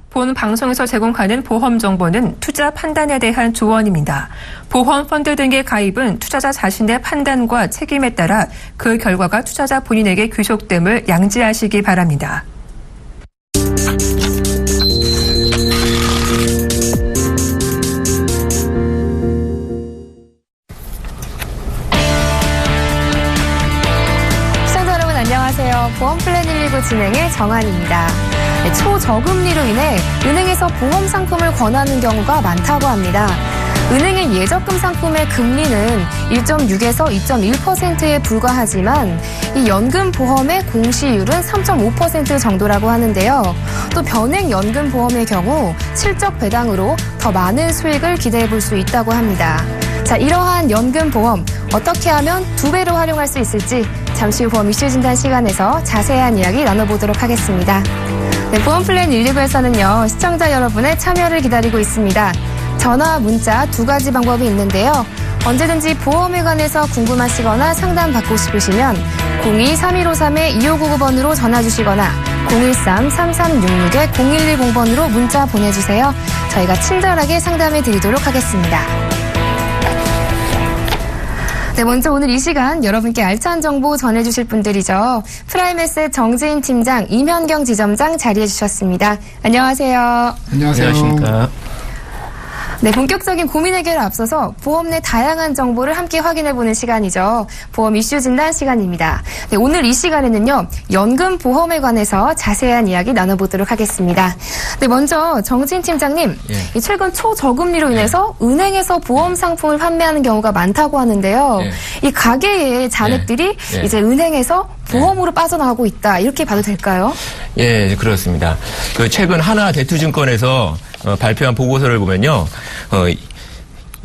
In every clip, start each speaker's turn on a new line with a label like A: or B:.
A: 본 방송에서 제공하는 보험 정보는 투자 판단에 대한 조언입니다. 보험 펀드 등의 가입은 투자자 자신의 판단과 책임에 따라 그 결과가 투자자 본인에게 귀속됨을 양지하시기 바랍니다.
B: 시청자 여러분 안녕하세요. 보험 플랜 119 진행의 정한입니다. 초저금리로 인해 은행에서 보험 상품을 권하는 경우가 많다고 합니다. 은행의 예적금 상품의 금리는 1.6에서 2.1%에 불과하지만 이 연금보험의 공시율은 3.5% 정도라고 하는데요. 또 변액연금보험의 경우 실적 배당으로 더 많은 수익을 기대해 볼 수 있다고 합니다. 자, 이러한 연금보험 어떻게 하면 2배로 활용할 수 있을지 잠시 후 보험 이슈 진단 시간에서 자세한 이야기 나눠보도록 하겠습니다. 네, 보험 플랜 119에서는요, 시청자 여러분의 참여를 기다리고 있습니다. 전화, 문자 2가지 방법이 있는데요. 언제든지 보험에 관해서 궁금하시거나 상담받고 싶으시면 02-3153-2599번으로 전화 주시거나 013-3366-0110번으로 문자 보내주세요. 저희가 친절하게 상담해 드리도록 하겠습니다. 네, 먼저 오늘 이 시간 여러분께 알찬 정보 전해주실 분들이죠. 프라임에셋 정지인 팀장, 임현경 지점장 자리해 주셨습니다. 안녕하세요.
C: 안녕하십니까.
B: 네, 본격적인 고민 해결을 앞서서 보험 내 다양한 정보를 함께 확인해보는 시간이죠. 보험 이슈 진단 시간입니다. 네, 오늘 이 시간에는요, 연금 보험에 관해서 자세한 이야기 나눠보도록 하겠습니다. 네, 먼저 정진 팀장님, 이 최근 초저금리로 인해서 은행에서 보험 상품을 판매하는 경우가 많다고 하는데요. 이 가계의 잔액들이 이제 은행에서 보험으로 빠져나가고 있다, 이렇게 봐도 될까요?
C: 예, 그렇습니다. 최근 하나대투증권에서 발표한 보고서를 보면요,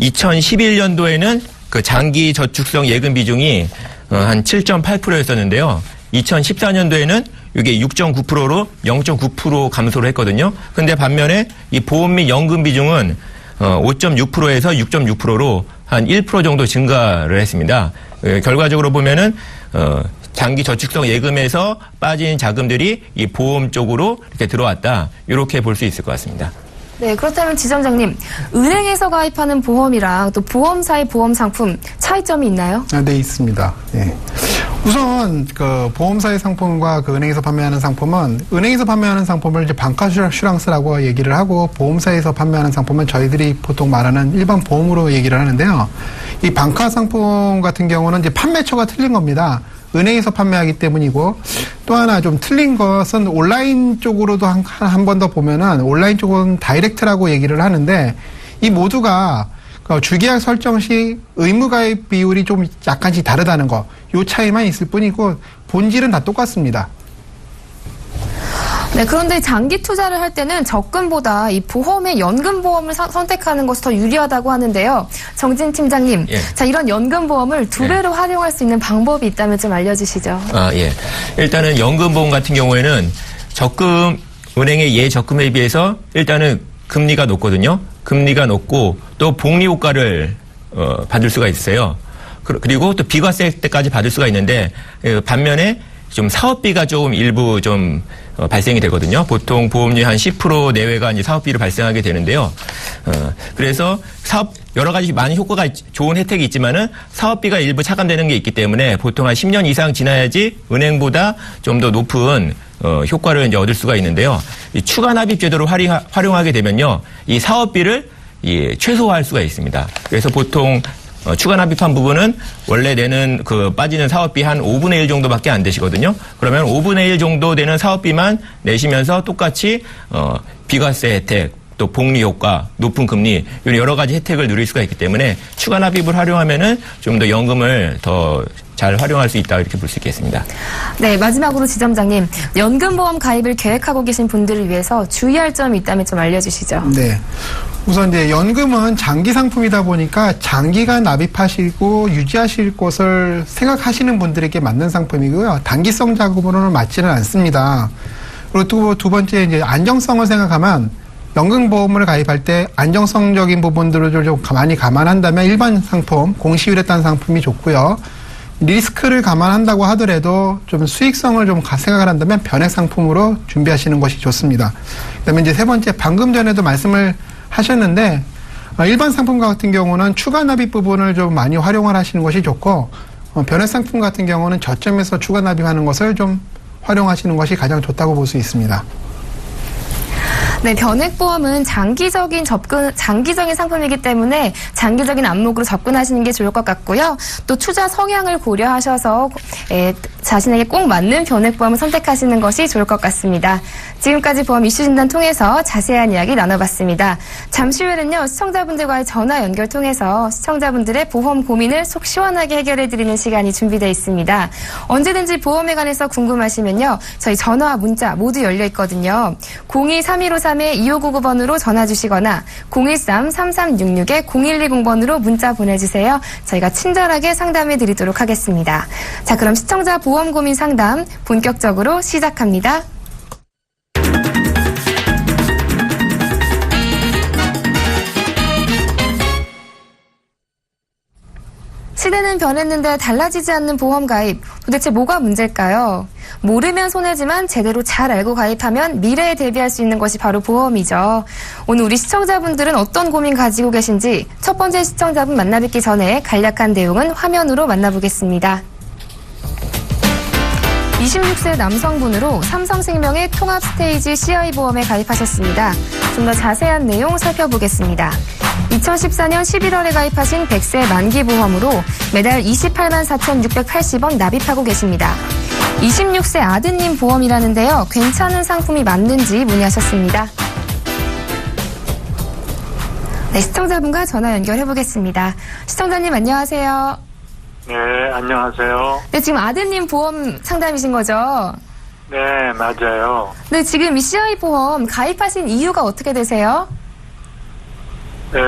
C: 2011년도에는 그 장기 저축성 예금 비중이 한 7.8%였었는데요. 2014년도에는 이게 6.9%로 0.9% 감소를 했거든요. 근데 반면에 이 보험 및 연금 비중은 5.6%에서 6.6%로 한 1% 정도 증가를 했습니다. 결과적으로 보면은 장기 저축성 예금에서 빠진 자금들이 이 보험 쪽으로 이렇게 들어왔다, 이렇게 볼 수 있을 것 같습니다.
B: 네, 그렇다면 지점장님, 은행에서 가입하는 보험이랑 또 보험사의 보험 상품 차이점이 있나요?
D: 네, 있습니다. 네. 우선 그 보험사의 상품과 그 은행에서 판매하는 상품은, 은행에서 판매하는 상품을 이제 방카슈랑스라고 얘기를 하고, 보험사에서 판매하는 상품은 저희들이 보통 말하는 일반 보험으로 얘기를 하는데요. 이 방카 상품 같은 경우는 이제 판매처가 틀린 겁니다. 은행에서 판매하기 때문이고, 또 하나 좀 틀린 것은 온라인 쪽으로도 한 번 더 보면은, 온라인 쪽은 다이렉트라고 얘기를 하는데, 이 모두가 주계약 설정 시 의무가입 비율이 좀 약간씩 다르다는 거, 요 차이만 있을 뿐이고 본질은 다 똑같습니다.
B: 네, 그런데 장기 투자를 할 때는 적금보다 이 보험의 연금보험을 선택하는 것이 더 유리하다고 하는데요. 정진 팀장님, 자, 이런 연금보험을 2배로 활용할 수 있는 방법이 있다면 좀 알려주시죠.
C: 일단은 연금보험 같은 경우에는 적금, 은행의 예적금에 비해서 일단은 금리가 높거든요. 금리가 높고 또 복리 효과를 받을 수가 있어요. 그리고 또 비과세 때까지 받을 수가 있는데, 반면에 좀 사업비가 좀 일부 좀 발생이 되거든요. 보통 보험료 한 10% 내외가 이제 사업비를 발생하게 되는데요. 그래서 여러 가지 많은 효과가 좋은 혜택이 있지만은 사업비가 일부 차감되는 게 있기 때문에 보통 한 10년 이상 지나야지 은행보다 좀 더 높은 효과를 이제 얻을 수가 있는데요. 이 추가 납입 제도를 활용하게 되면요, 이 사업비를 최소화할 수가 있습니다. 그래서 보통 추가 납입한 부분은 원래 내는 빠지는 사업비 한 5분의 1 정도밖에 안 되시거든요. 그러면 5분의 1 정도 되는 사업비만 내시면서 똑같이 비과세 혜택, 또 복리 효과, 높은 금리, 이런 여러 가지 혜택을 누릴 수가 있기 때문에 추가 납입을 활용하면은 좀 더 연금을 더 잘 활용할 수 있다, 이렇게 볼 수 있겠습니다.
B: 네, 마지막으로 지점장님, 연금보험 가입을 계획하고 계신 분들을 위해서 주의할 점이 있다면 좀 알려주시죠.
D: 네. 우선 이제 연금은 장기 상품이다 보니까 장기간 납입하시고 유지하실 것을 생각하시는 분들에게 맞는 상품이고요. 단기성 자금으로는 맞지는 않습니다. 그리고 두 번째 이제 안정성을 생각하면 연금보험을 가입할 때 안정성적인 부분들을 좀 많이 감안한다면 일반 상품, 공시율했던 상품이 좋고요. 리스크를 감안한다고 하더라도 좀 수익성을 좀 생각을 한다면 변액 상품으로 준비하시는 것이 좋습니다. 그다음에 이제 세 번째, 방금 전에도 말씀을 하셨는데 일반 상품 같은 경우는 추가 납입 부분을 좀 많이 활용을 하시는 것이 좋고 변액 상품 같은 경우는 저점에서 추가 납입하는 것을 좀 활용하시는 것이 가장 좋다고 볼 수 있습니다.
B: 네, 변액보험은 장기적인 상품이기 때문에 장기적인 안목으로 접근하시는 게 좋을 것 같고요. 또 투자 성향을 고려하셔서 자신에게 꼭 맞는 변액보험을 선택하시는 것이 좋을 것 같습니다. 지금까지 보험 이슈 진단 통해서 자세한 이야기 나눠봤습니다. 잠시 후에는요, 시청자분들과의 전화 연결 통해서 시청자분들의 보험 고민을 속 시원하게 해결해드리는 시간이 준비되어 있습니다. 언제든지 보험에 관해서 궁금하시면요, 저희 전화와 문자 모두 열려 있거든요. 02-3153-2599번으로 전화 주시거나 013-3366-0120번으로 문자 보내주세요. 저희가 친절하게 상담해 드리도록 하겠습니다. 자, 그럼 시청자 보험 고민 상담 본격적으로 시작합니다. 시대는 변했는데 달라지지 않는 보험 가입. 도대체 뭐가 문제일까요? 모르면 손해지만 제대로 잘 알고 가입하면 미래에 대비할 수 있는 것이 바로 보험이죠. 오늘 우리 시청자분들은 어떤 고민 가지고 계신지 첫 번째 시청자분 만나뵙기 전에 간략한 내용은 화면으로 만나보겠습니다. 26세 남성분으로 삼성생명의 통합 스테이지 CI 보험에 가입하셨습니다. 좀 더 자세한 내용 살펴보겠습니다. 2014년 11월에 가입하신 100세 만기 보험으로 매달 28만 4,680원 납입하고 계십니다. 26세 아드님 보험이라는데요. 괜찮은 상품이 맞는지 문의하셨습니다. 네, 시청자분과 전화 연결해보겠습니다. 시청자님 안녕하세요.
E: 네, 안녕하세요.
B: 네, 지금 아드님 보험 상담이신 거죠?
E: 네, 맞아요.
B: 네, 지금 이 CI 보험 가입하신 이유가 어떻게 되세요?
E: 네,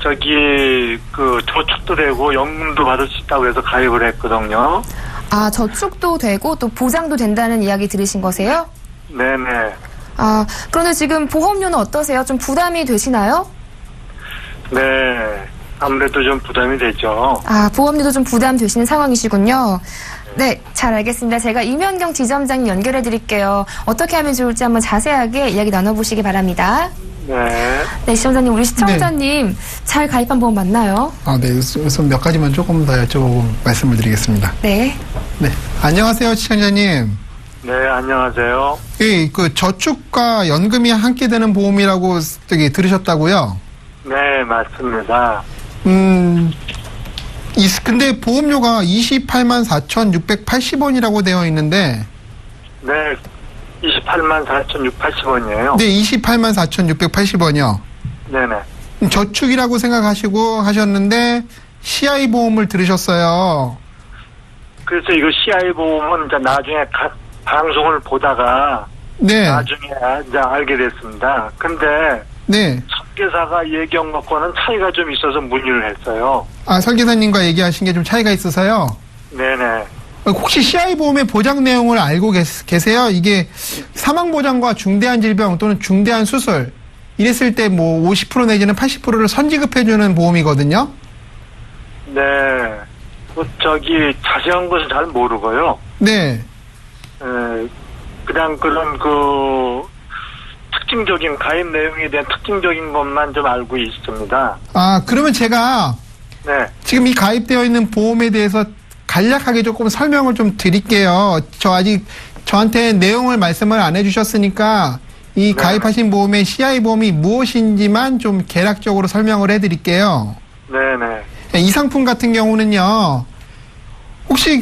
E: 저축도 되고 연금도 받을 수 있다고 해서 가입을 했거든요.
B: 아, 저축도 되고 또 보장도 된다는 이야기 들으신 거세요?
E: 네네.
B: 아, 그런데 지금 보험료는 어떠세요? 좀 부담이 되시나요?
E: 네, 아무래도 좀 부담이 되죠.
B: 아, 보험료도 좀 부담되시는 상황이시군요. 네, 잘 알겠습니다. 제가 임현경 지점장님 연결해 드릴게요. 어떻게 하면 좋을지 한번 자세하게 이야기 나눠보시기 바랍니다.
E: 네.
B: 네, 시청자님, 우리 시청자님 잘 가입한 보험 맞나요?
D: 아, 네. 우선 몇 가지만 조금 더 여쭤보고 말씀을 드리겠습니다.
B: 네.
D: 네. 안녕하세요, 시청자님.
E: 네, 안녕하세요.
D: 예, 저축과 연금이 함께 되는 보험이라고 들으셨다고요?
E: 네, 맞습니다.
D: 근데 보험료가 28만 4,680원이라고 되어 있는데.
E: 네, 28만 4,680원이에요.
D: 네, 28만 4,680원이요.
E: 네네.
D: 저축이라고 생각하시고 하셨는데, CI 보험을 들으셨어요.
E: 그래서 이거 CI 보험은 이제 나중에 방송을 보다가
D: 네.
E: 나중에 이제 알게 됐습니다. 근데
D: 네.
E: 설계사가 얘기한 것과는 차이가 좀 있어서 문의를 했어요.
D: 아, 설계사님과 얘기하신 게 좀 차이가 있어서요?
E: 네네.
D: 혹시 CI 보험의 보장 내용을 알고 계세요? 이게 사망보장과 중대한 질병 또는 중대한 수술, 이랬을 때 뭐 50% 내지는 80%를 선지급해주는 보험이거든요?
E: 네. 자세한 것은 잘 모르고요.
D: 네.
E: 그냥 그런 특징적인 가입 내용에 대한 특징적인 것만 좀 알고 있습니다.
D: 아, 그러면 제가
E: 네.
D: 지금 이 가입되어 있는 보험에 대해서 간략하게 조금 설명을 좀 드릴게요. 저한테 내용을 말씀을 안 해주셨으니까 이
E: 네.
D: 가입하신 보험의 CI 보험이 무엇인지만 좀 개략적으로 설명을 해드릴게요.
E: 네네.
D: 이 상품 같은 경우는요, 혹시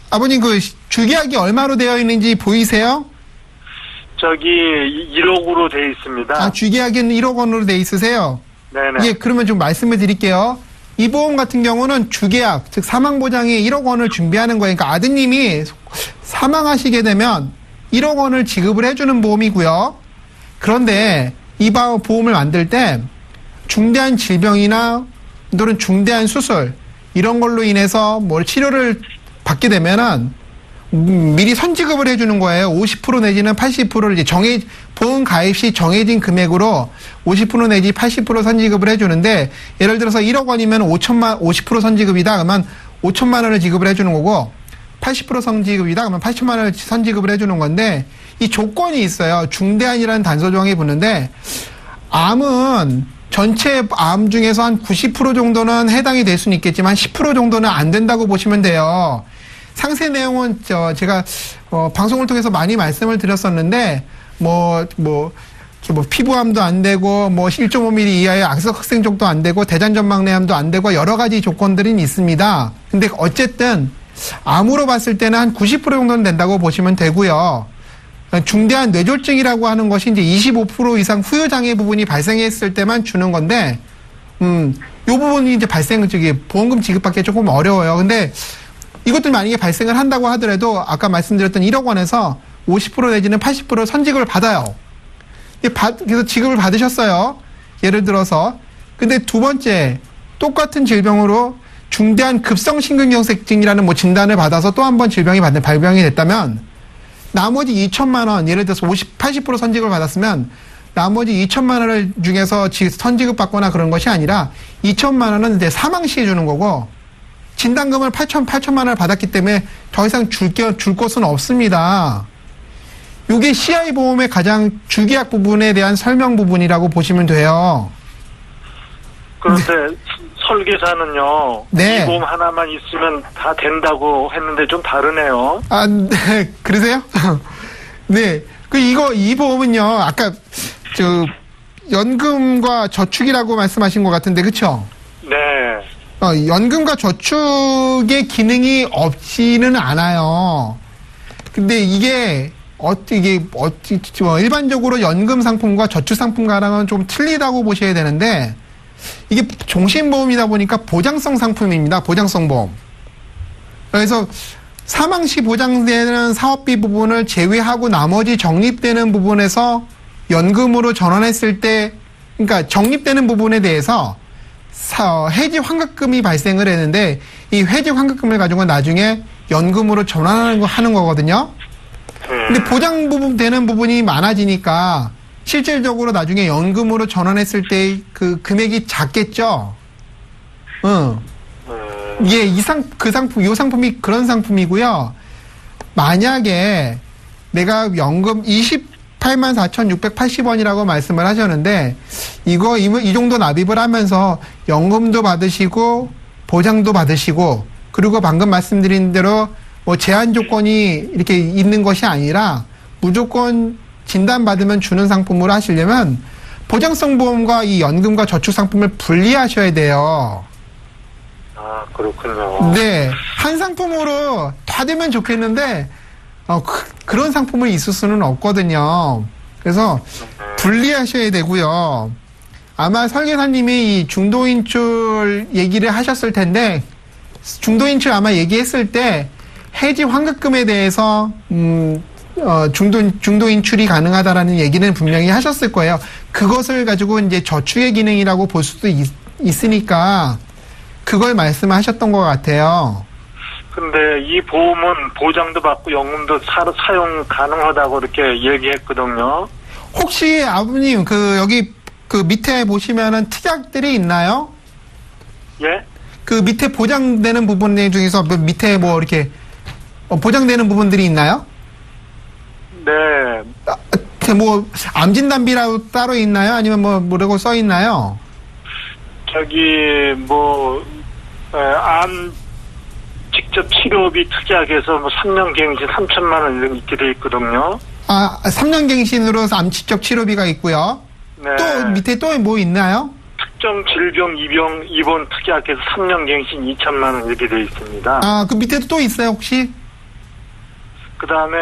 D: 아버님 주계약이 얼마로 되어 있는지 보이세요?
E: 1억으로 돼 있습니다.
D: 아, 주계약은 1억 원으로 돼 있으세요?
E: 네네.
D: 예, 그러면 좀 말씀을 드릴게요. 이 보험 같은 경우는 주계약, 즉 사망보장에 1억 원을 준비하는 거예요. 그러니까 아드님이 사망하시게 되면 1억 원을 지급을 해주는 보험이고요. 그런데 이 보험을 만들 때 중대한 질병이나 또는 중대한 수술, 이런 걸로 인해서 치료를 받게 되면은 미리 선지급을 해주는 거예요. 50% 내지는 80%를 이제 보험 가입 시 정해진 금액으로 50% 내지 80% 선지급을 해주는데, 예를 들어서 1억 원이면 50% 선지급이다. 그러면 5천만 원을 지급을 해주는 거고, 80% 선지급이다. 그러면 80만 원을 선지급을 해주는 건데, 이 조건이 있어요. 중대한이라는 단서 조항이 붙는데, 암은 전체 암 중에서 한 90% 정도는 해당이 될 수는 있겠지만 10% 정도는 안 된다고 보시면 돼요. 상세 내용은 제가 방송을 통해서 많이 말씀을 드렸었는데 피부암도 안 되고 1.5mm 이하의 악성 흑생종도 안 되고 대장전막내암도 안 되고 여러 가지 조건들이 있습니다. 근데 어쨌든 암으로 봤을 때는 한 90% 정도는 된다고 보시면 되고요. 중대한 뇌졸중이라고 하는 것이 이제 25% 이상 후유장애 부분이 발생했을 때만 주는 건데, 요 부분이 이제 보험금 지급받기 조금 어려워요. 근데 이것들 만약에 발생을 한다고 하더라도 아까 말씀드렸던 1억 원에서 50% 내지는 80% 선지급을 받아요. 그래서 지급을 받으셨어요. 예를 들어서. 근데 두 번째, 똑같은 질병으로 중대한 급성심근경색증이라는 진단을 받아서 또 한 번 발병이 됐다면, 나머지 2천만 원, 예를 들어서 80% 선지급을 받았으면 나머지 2천만 원을 중에서 선지급 받거나 그런 것이 아니라 2천만 원은 이제 사망 시에 주는 거고, 진단금을 8천만 원을 받았기 때문에 더 이상 줄 것은 없습니다. 이게 CI 보험의 가장 주계약 부분에 대한 설명 부분이라고 보시면 돼요.
E: 그런데 설계사는요.
D: 네.
E: 이 보험 하나만 있으면 다 된다고 했는데 좀 다르네요.
D: 아, 네. 그러세요? 네. 이 보험은요. 아까 연금과 저축이라고 말씀하신 것 같은데, 그쵸?
E: 네.
D: 연금과 저축의 기능이 없지는 않아요. 근데 이게 일반적으로 연금 상품과 저축 상품과랑은 좀 틀리다고 보셔야 되는데, 이게 종신보험이다 보니까 보장성 상품입니다. 보장성 보험. 그래서 사망 시 보장되는 사업비 부분을 제외하고 나머지 적립되는 부분에서 연금으로 전환했을 때, 그러니까 적립되는 부분에 대해서 해지 환급금이 발생을 했는데, 이 해지 환급금을 가지고 나중에 연금으로 전환하는 거거든요. 근데 보장 부분 되는 부분이 많아지니까 실질적으로 나중에 연금으로 전환했을 때 그 금액이 작겠죠. 예, 이 상품이 그런 상품이고요. 만약에 내가 연금 284,680원이라고 말씀을 하셨는데, 이 정도 납입을 하면서 연금도 받으시고 보장도 받으시고, 그리고 방금 말씀드린 대로 제한 조건이 이렇게 있는 것이 아니라 무조건 진단받으면 주는 상품으로 하시려면 보장성 보험과 이 연금과 저축 상품을 분리하셔야 돼요.
E: 아, 그렇군요.
D: 네. 한 상품으로 다 되면 좋겠는데, 그런 상품이 있을 수는 없거든요. 그래서 분리하셔야 되고요. 아마 설계사님이 이 중도인출 얘기를 하셨을 텐데, 중도인출 아마 얘기했을 때 해지 환급금에 대해서 중도인출이 가능하다라는 얘기는 분명히 하셨을 거예요. 그것을 가지고 이제 저축의 기능이라고 볼 수도 있으니까 그걸 말씀하셨던 것 같아요.
E: 근데 이 보험은 보장도 받고 연금도 사용 가능하다고 이렇게 얘기했거든요.
D: 혹시 아버님 여기 밑에 보시면은 특약들이 있나요?
E: 예?
D: 그 밑에 보장되는 부분 중에서 밑에 이렇게 보장되는 부분들이 있나요?
E: 네.
D: 암진단비라고 따로 있나요? 아니면 뭐라고 써 있나요?
E: 암 직접 치료비 특약에서 3년 갱신 3천만 원 이렇게 돼 있거든요.
D: 아, 3년 갱신으로 암 직접 치료비가 있고요.
E: 네.
D: 또 밑에 또 뭐 있나요?
E: 특정 질병 입원 특약에서 3년 갱신 2천만 원 이렇게 돼 있습니다.
D: 아, 그 밑에도 또 있어요, 혹시?
E: 그 다음에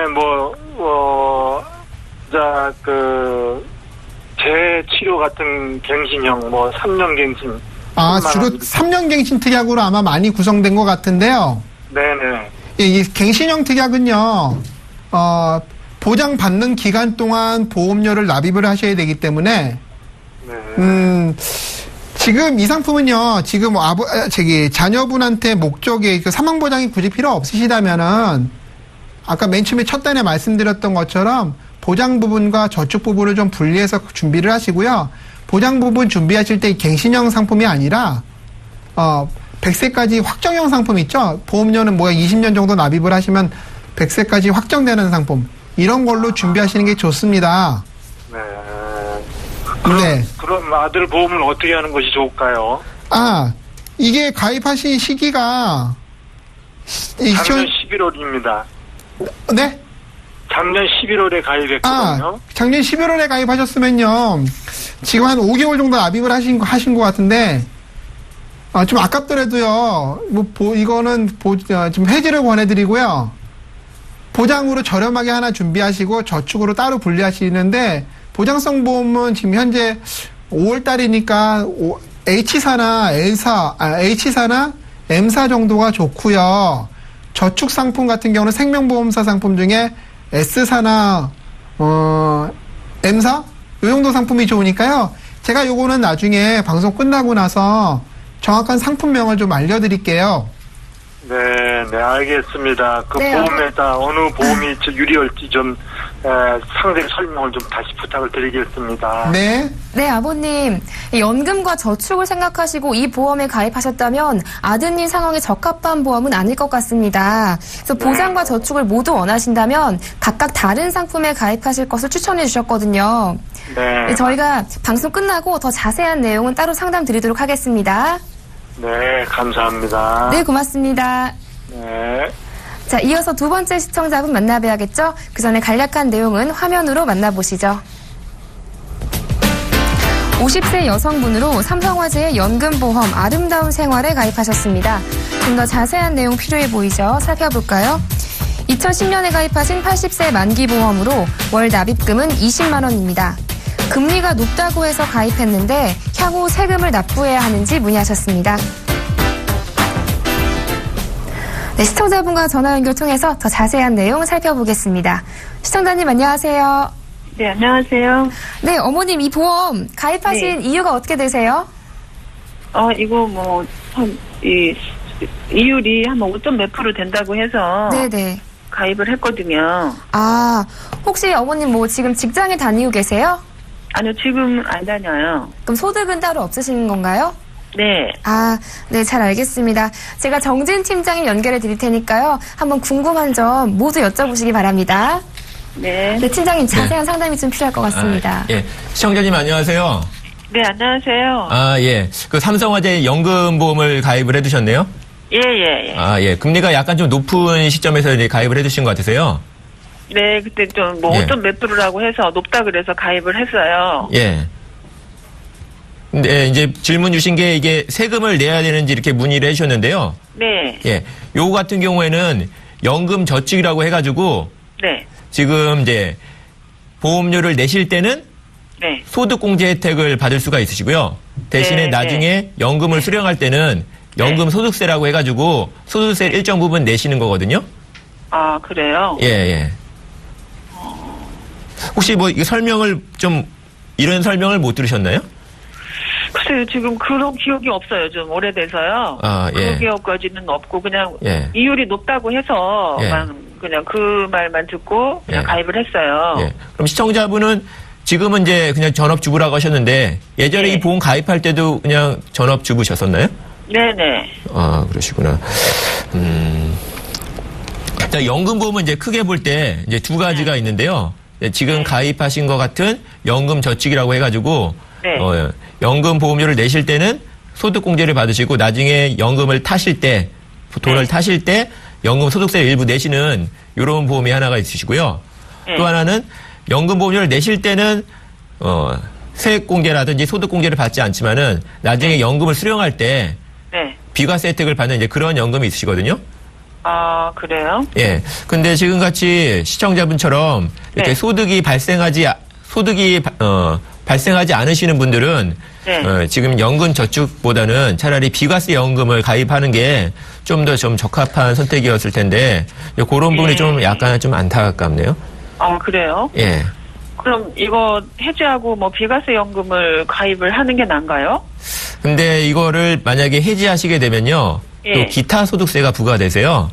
E: 재치료 같은 갱신형 3년 갱신.
D: 아, 주로 3년 갱신 특약으로 아마 많이 구성된 것 같은데요.
E: 네네.
D: 예, 이 갱신형 특약은요, 보장받는 기간 동안 보험료를 납입을 하셔야 되기 때문에,
E: 네.
D: 지금 이 상품은요, 지금 자녀분한테 목적이 사망보장이 굳이 필요 없으시다면은, 아까 맨 처음에 첫 단에 말씀드렸던 것처럼 보장 부분과 저축 부분을 좀 분리해서 준비를 하시고요. 보장 부분 준비하실 때 갱신형 상품이 아니라 100세까지 확정형 상품 있죠? 보험료는 20년 정도 납입을 하시면 100세까지 확정되는 상품. 이런 걸로 준비하시는 게 좋습니다.
E: 네.
D: 네.
E: 그럼 아들 보험을 어떻게 하는 것이 좋을까요?
D: 이게 가입하신 시기가
E: 작년 11월입니다.
D: 네?
E: 작년 11월에 가입했거든요.
D: 작년 11월에 가입하셨으면요. 지금 한 5개월 정도 납입을 하신 것 같은데, 좀 아깝더라도요. 이거는 좀 해지를 권해드리고요. 보장으로 저렴하게 하나 준비하시고 저축으로 따로 분리하시는데, 보장성 보험은 지금 현재 5월 달이니까 H사나 M사 정도가 좋고요. 저축 상품 같은 경우는 생명보험사 상품 중에 S사나 M사 이 정도 상품이 좋으니까요. 제가 요거는 나중에 방송 끝나고 나서 정확한 상품명을 좀 알려드릴게요.
E: 네, 알겠습니다. 그
B: 네,
E: 보험에다 어느 보험이 유리할지 좀 상세 설명을 좀 다시 부탁을 드리겠습니다.
D: 네.
B: 네, 아버님. 연금과 저축을 생각하시고 이 보험에 가입하셨다면 아드님 상황에 적합한 보험은 아닐 것 같습니다. 그래서 보장과 저축을 모두 원하신다면 각각 다른 상품에 가입하실 것을 추천해 주셨거든요.
E: 네.
B: 저희가 방송 끝나고 더 자세한 내용은 따로 상담 드리도록 하겠습니다.
E: 네, 감사합니다.
B: 네, 고맙습니다.
E: 네.
B: 자, 이어서 두 번째 시청자분 만나봐야겠죠? 그 전에 간략한 내용은 화면으로 만나보시죠. 50세 여성분으로 삼성화재의 연금보험 아름다운 생활에 가입하셨습니다. 좀 더 자세한 내용 필요해 보이죠? 살펴볼까요? 2010년에 가입하신 80세 만기보험으로 월 납입금은 20만 원입니다. 금리가 높다고 해서 가입했는데 향후 세금을 납부해야 하는지 문의하셨습니다. 네, 시청자분과 전화 연결 통해서 더 자세한 내용 살펴보겠습니다. 시청자님 안녕하세요.
F: 네, 안녕하세요.
B: 네, 어머님 이 보험 가입하신 이유가 어떻게 되세요?
F: 이거 이율이 한 5점 몇 프로 된다고 해서
B: 네네.
F: 가입을 했거든요.
B: 혹시 어머님 지금 직장에 다니고 계세요?
F: 아니요, 지금 안 다녀요.
B: 그럼 소득은 따로 없으신 건가요?
F: 네.
B: 네, 잘 알겠습니다. 제가 정진 팀장님 연결해 드릴 테니까요. 한번 궁금한 점 모두 여쭤보시기 바랍니다.
F: 네.
B: 네, 팀장님 자세한 상담이 좀 필요할 것 같습니다.
C: 예. 시청자님 안녕하세요.
F: 네, 안녕하세요.
C: 예. 그 삼성화재 연금보험을 가입을 해두셨네요?
F: 예.
C: 예. 금리가 약간 좀 높은 시점에서 이제 가입을 해두신 것 같으세요?
F: 네, 그때 좀 5점 몇 프로라고 해서 높다 그래서 가입을 했어요.
C: 예. 근데 이제 질문 주신 게 이게 세금을 내야 되는지 이렇게 문의를 해주셨는데요.
F: 네.
C: 예. 요거 같은 경우에는 연금 저축이라고 해가지고
F: 네.
C: 지금 이제 보험료를 내실 때는
F: 네.
C: 소득공제 혜택을 받을 수가 있으시고요. 대신에
F: 네,
C: 나중에 연금을 수령할 때는 연금 소득세라고 해가지고 소득세 일정 부분 내시는 거거든요.
F: 그래요?
C: 예. 혹시 이거 설명을 이런 설명을 못 들으셨나요?
F: 글쎄요, 지금 그런 기억이 없어요. 좀 오래돼서요.
C: 예.
F: 그 기억까지는 없고 그냥
C: 예.
F: 이율이 높다고 해서
C: 예.
F: 그냥 그 말만 듣고 그냥
C: 예.
F: 가입을 했어요.
C: 예. 그럼 시청자분은 지금은 이제 그냥 전업주부라고 하셨는데 예전에
F: 네.
C: 이 보험 가입할 때도 그냥 전업주부셨었나요?
F: 네네.
C: 그러시구나. 자, 연금보험은 이제 크게 볼 때 이제 두 가지가 있는데요. 지금 가입하신 것 같은 연금 저축이라고 해가지고
F: 네.
C: 연금 보험료를 내실 때는 소득공제를 받으시고 나중에 연금을 타실 때 돈을 타실 때 연금 소득세를 일부 내시는 이런 보험이 하나가 있으시고요.
F: 네.
C: 또 하나는 연금 보험료를 내실 때는 세액공제라든지 소득공제를 받지 않지만은 나중에 연금을 수령할 때
F: 네.
C: 비과세 혜택을 받는 이제 그런 연금이 있으시거든요.
F: 그래요?
C: 예. 근데 지금같이 시청자분처럼 이렇게
F: 네.
C: 소득이 발생하지 않으시는 분들은
F: 네.
C: 지금 연금 저축보다는 차라리 비과세 연금을 가입하는 게 좀 더 적합한 선택이었을 텐데 그런 부분이 좀 약간 좀 안타깝네요.
F: 그래요?
C: 예.
F: 그럼 이거 해지하고 비과세 연금을 가입을 하는 게 나은가요?
C: 근데 이거를 만약에 해지하시게 되면요.
F: 예.
C: 또 기타 소득세가 부과되세요.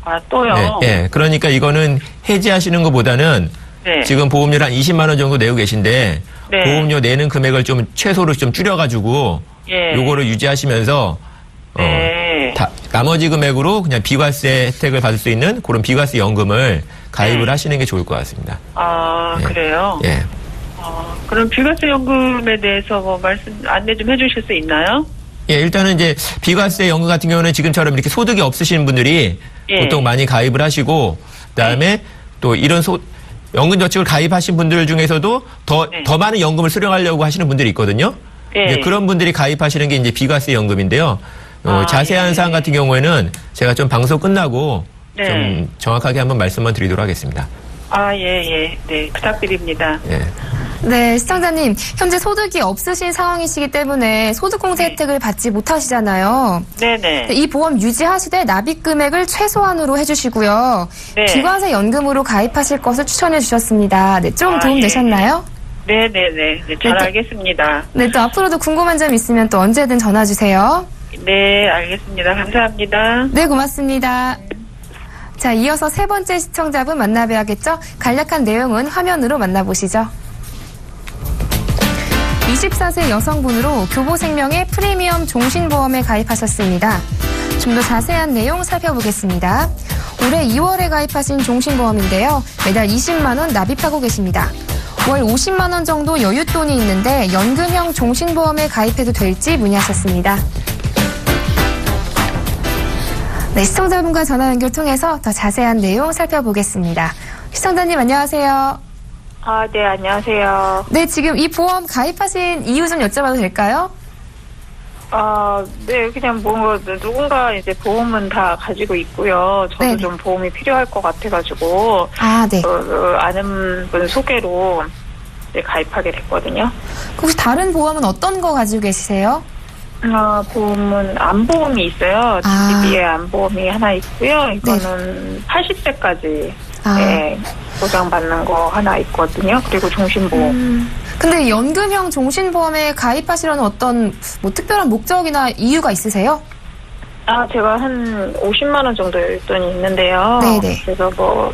F: 아, 또요?
C: 예. 그러니까 이거는 해지하시는 것보다는
F: 네.
C: 지금 보험료를 한 20만 원 정도 내고 계신데
F: 네.
C: 보험료 내는 금액을 좀 최소로 좀 줄여가지고
F: 예.
C: 요거를 유지하시면서
F: 네.
C: 나머지 금액으로 그냥 비과세 혜택을 받을 수 있는 그런 비과세 연금을 가입을 하시는 게 좋을 것 같습니다.
F: 아,
C: 예.
F: 그래요?
C: 예.
F: 그럼 비과세 연금에 대해서 뭐 안내 좀 해주실 수 있나요?
C: 예, 일단은 이제 비과세 연금 같은 경우는 지금처럼 이렇게 소득이 없으신 분들이
F: 예.
C: 보통 많이 가입을 하시고 그다음에 또 이런 연금저축을 가입하신 분들 중에서도 더 많은 연금을 수령하려고 하시는 분들이 있거든요.
F: 예.
C: 이제 그런 분들이 가입하시는 게 이제 비과세 연금인데요. 자세한 사항 같은 경우에는 제가 좀 방송 끝나고
F: 네.
C: 좀 정확하게 한번 말씀만 드리도록 하겠습니다.
F: 아, 예. 네, 부탁드립니다.
C: 예.
B: 네, 시청자님, 현재 소득이 없으신 상황이시기 때문에 소득공제 혜택을 받지 못하시잖아요.
F: 네네.
B: 이 보험 유지하시되 납입 금액을 최소한으로 해주시고요.
F: 네.
B: 비과세 연금으로 가입하실 것을 추천해 주셨습니다. 네, 좀 도움
F: 예.
B: 되셨나요?
F: 네네네. 네, 잘
B: 네,
F: 알겠습니다.
B: 네, 또 앞으로도 궁금한 점 있으면 또 언제든 전화 주세요.
F: 네, 알겠습니다. 감사합니다.
B: 네, 고맙습니다. 자, 이어서 세 번째 시청자분 만나봐야겠죠? 간략한 내용은 화면으로 만나보시죠. 24세 여성분으로 교보생명의 프리미엄 종신보험에 가입하셨습니다. 좀 더 자세한 내용 살펴보겠습니다. 올해 2월에 가입하신 종신보험인데요. 매달 20만 원 납입하고 계십니다. 월 50만 원 정도 여윳돈이 있는데 연금형 종신보험에 가입해도 될지 문의하셨습니다. 네, 시청자분과 전화 연결 통해서 더 자세한 내용 살펴보겠습니다. 시청자님 안녕하세요.
F: 아, 네, 안녕하세요.
B: 네, 지금 이 보험 가입하신 이유 좀 여쭤봐도 될까요?
F: 네, 그냥 누군가 이제 보험은 다 가지고 있고요. 저도
B: 네네.
F: 좀 보험이 필요할 것 같아가지고,
B: 아, 네.
F: 아는 분 소개로 이제 가입하게 됐거든요.
B: 혹시 다른 보험은 어떤 거 가지고 계시세요?
F: 보험은 안보험이 있어요.
B: 아.
F: DB에 안보험이 하나 있고요. 이거는 80세까지 보장받는 거 하나 있거든요. 그리고 종신보험.
B: 근데 연금형 종신보험에 가입하시려는 어떤 뭐 특별한 목적이나 이유가 있으세요?
F: 제가 한 50만 원 정도 돈이 있는데요.
B: 네네.
F: 그래서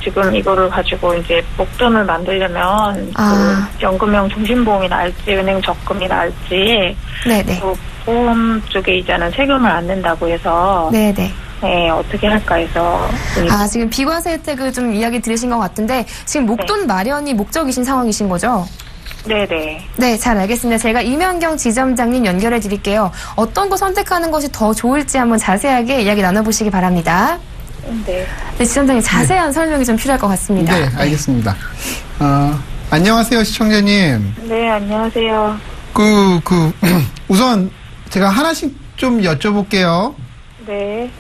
F: 지금 이거를 가지고 이제 목돈을 만들려면 그 연금형 종신보험이 나을지 은행 적금이 나을지
B: 네네.
F: 또 보험 쪽에 이자는 세금을 안 낸다고 해서
B: 네네.
F: 네, 어떻게 할까 해서
B: 지금 비과세 혜택을 좀 이야기 들으신 것 같은데 지금 목돈 마련이 목적이신 상황이신 거죠?
F: 네네.
B: 네, 잘 알겠습니다. 제가 이명경 지점장님 연결해 드릴게요. 어떤 거 선택하는 것이 더 좋을지 한번 자세하게 이야기 나눠보시기 바랍니다.
F: 네.
B: 네, 지점장님 자세한 설명이 좀 필요할 것 같습니다.
D: 네, 알겠습니다. 안녕하세요, 시청자님.
F: 네, 안녕하세요.
D: 우선 제가 하나씩 좀 여쭤볼게요.
F: 네.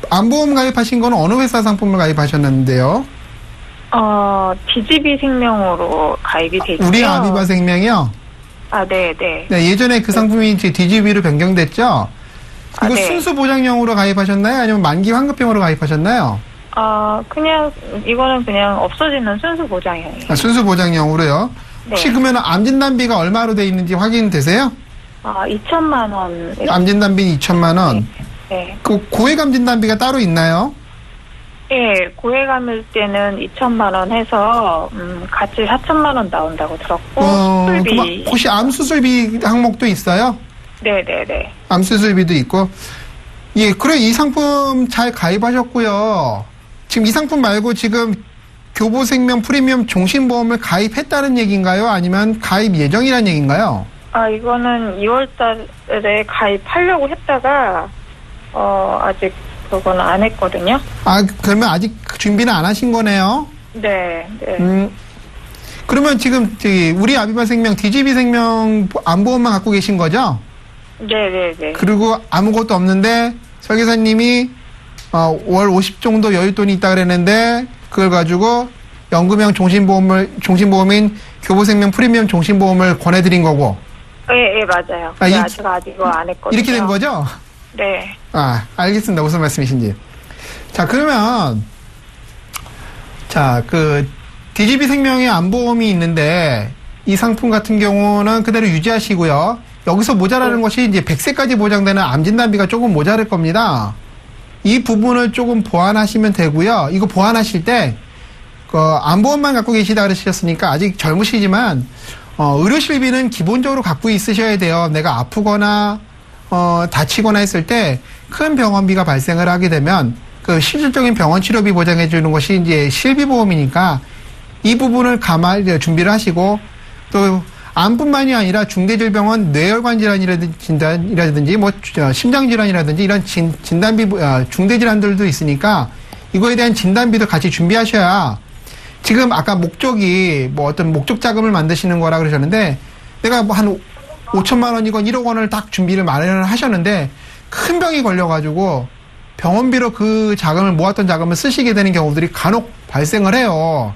D: 안보험 가입하신 건 어느 회사 상품을 가입하셨는데요?
F: DGB 생명으로 가입이 돼 있고요.
D: 우리 아비바 생명이요?
F: 네네.
D: 네, 예전에 그 상품이 이제 DGB로 변경됐죠? 이거
F: 네.
D: 순수 보장형으로 가입하셨나요? 아니면 만기 환급형으로 가입하셨나요?
F: 이거는 그냥 없어지는 순수 보장형이에요.
D: 순수 보장형으로요? 혹시
F: 네.
D: 그러면 암진단비가 얼마로 돼 있는지 확인되세요?
F: 2천만 원.
D: 암진단비 2천만 원.
F: 네.
D: 고액 암진단비가 따로 있나요?
F: 예, 고액암일 때는 2천만 원 해서 같이 4천만 원 나온다고 들었고 수술비.
D: 그럼 혹시 암수술비 항목도 있어요?
F: 네네네.
D: 암수술비도 있고. 예, 그래 이 상품 잘 가입하셨고요. 지금 이 상품 말고 지금 교보생명 프리미엄 종신보험을 가입했다는 얘기인가요? 아니면 가입 예정이라는 얘기인가요?
F: 이거는 2월달에 가입하려고 했다가 아직 그거는 안 했거든요.
D: 그러면 아직 준비는 안 하신 거네요?
F: 네. 네.
D: 그러면 지금 우리 아비바 생명, DGB 생명 안보험만 갖고 계신 거죠?
F: 네네네.
D: 그리고 아무것도 없는데 설계사님이 월 50 정도 여윳돈이 있다 그랬는데 그걸 가지고 연금형 종신보험인 교보생명 프리미엄 종신보험을 권해드린 거고.
F: 예, 맞아요. 제가 아직 이거 안 했거든요.
D: 이렇게 된 거죠?
F: 네.
D: 알겠습니다. 무슨 말씀이신지. 자, 그러면 DGB 생명의 안보험이 있는데 이 상품 같은 경우는 그대로 유지하시고요. 여기서 모자라는 것이 이제 100세까지 보장되는 암진단비가 조금 모자랄 겁니다. 이 부분을 조금 보완하시면 되고요. 이거 보완하실 때 안보험만 갖고 계시다 그러셨으니까 아직 젊으시지만 의료 실비는 기본적으로 갖고 있으셔야 돼요. 내가 아프거나 다치거나 했을 때 큰 병원비가 발생을 하게 되면 그 실질적인 병원 치료비 보장해 주는 것이 이제 실비보험이니까 이 부분을 준비를 하시고 또 암뿐만이 아니라 중대질병원 뇌혈관 질환이라든지 뭐 심장 질환이라든지 이런 진단비 중대질환들도 있으니까 이거에 대한 진단비도 같이 준비하셔야 지금 아까 목적이 뭐 어떤 목적 자금을 만드시는 거라 그러셨는데 내가 뭐 한 5천만 원이건 1억 원을 딱 준비를 마련을 하셨는데 큰 병이 걸려가지고 병원비로 그 자금을 모았던 자금을 쓰시게 되는 경우들이 간혹 발생을 해요.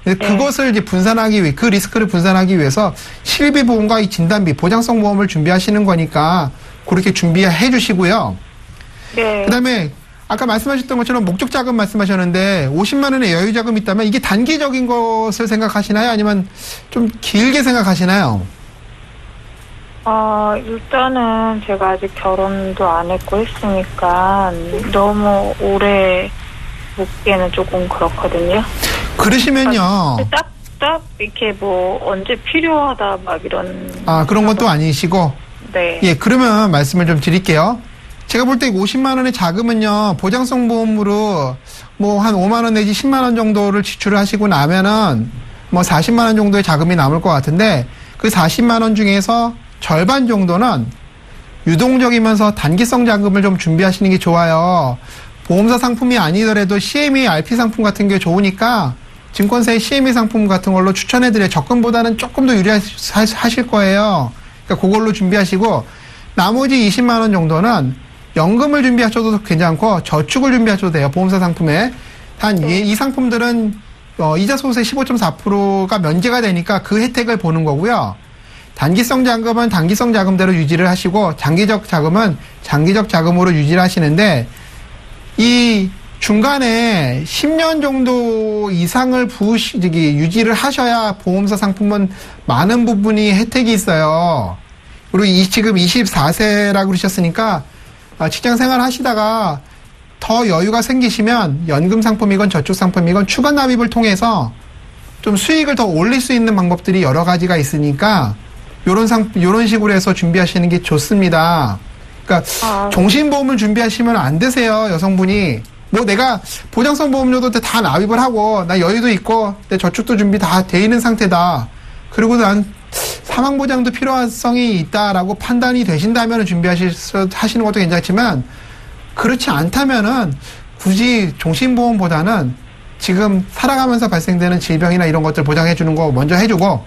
D: 그것을 이제 분산하기 위해 그 리스크를 분산하기 위해서 실비보험과 이 진단비 보장성 보험을 준비하시는 거니까 그렇게 준비해 주시고요.
F: 네.
D: 그다음에 아까 말씀하셨던 것처럼 목적 자금 말씀하셨는데 50만 원의 여유 자금이 있다면 이게 단기적인 것을 생각하시나요? 아니면 좀 길게 생각하시나요?
F: 일단은 제가 아직 결혼도 안 했고 했으니까 너무 오래 묵기에는 조금 그렇거든요.
D: 그러시면요.
F: 딱 이렇게 뭐 언제 필요하다 막 이런.
D: 그런 것도 아니시고.
F: 네.
D: 예, 그러면 말씀을 좀 드릴게요. 제가 볼 때 50만 원의 자금은요, 보장성 보험으로 뭐 한 5만 원 내지 10만 원 정도를 지출을 하시고 나면은 뭐 40만 원 정도의 자금이 남을 것 같은데 그 40만 원 중에서 절반 정도는 유동적이면서 단기성 자금을 좀 준비하시는 게 좋아요. 보험사 상품이 아니더라도 CME, RP 상품 같은 게 좋으니까 증권사의 CME 상품 같은 걸로 추천해드려요. 적금보다는 조금 더 유리하실 거예요. 그러니까 그걸로 준비하시고 나머지 20만 원 정도는 연금을 준비하셔도 괜찮고 저축을 준비하셔도 돼요. 보험사 상품에. 이 상품들은 이자 소득세 15.4%가 면제가 되니까 그 혜택을 보는 거고요. 단기성 자금은 단기성 자금대로 유지를 하시고 장기적 자금은 장기적 자금으로 유지를 하시는데 이 중간에 10년 정도 이상을 유지를 하셔야 보험사 상품은 많은 부분이 혜택이 있어요. 그리고 지금 24세라고 그러셨으니까 직장 생활 하시다가 더 여유가 생기시면 연금 상품이건 저축 상품이건 추가 납입을 통해서 좀 수익을 더 올릴 수 있는 방법들이 여러 가지가 있으니까 요런 식으로 해서 준비하시는 게 좋습니다. 그러니까 종신보험을 준비하시면 안 되세요, 여성분이. 뭐 내가 보장성 보험료도 다 납입을 하고 나 여유도 있고 내 저축도 준비 다 돼 있는 상태다. 그리고 난 사망보장도 필요성이 있다라고 판단이 되신다면 하시는 것도 괜찮지만 그렇지 않다면은 굳이 종신보험보다는 지금 살아가면서 발생되는 질병이나 이런 것들 보장해 주는 거 먼저 해주고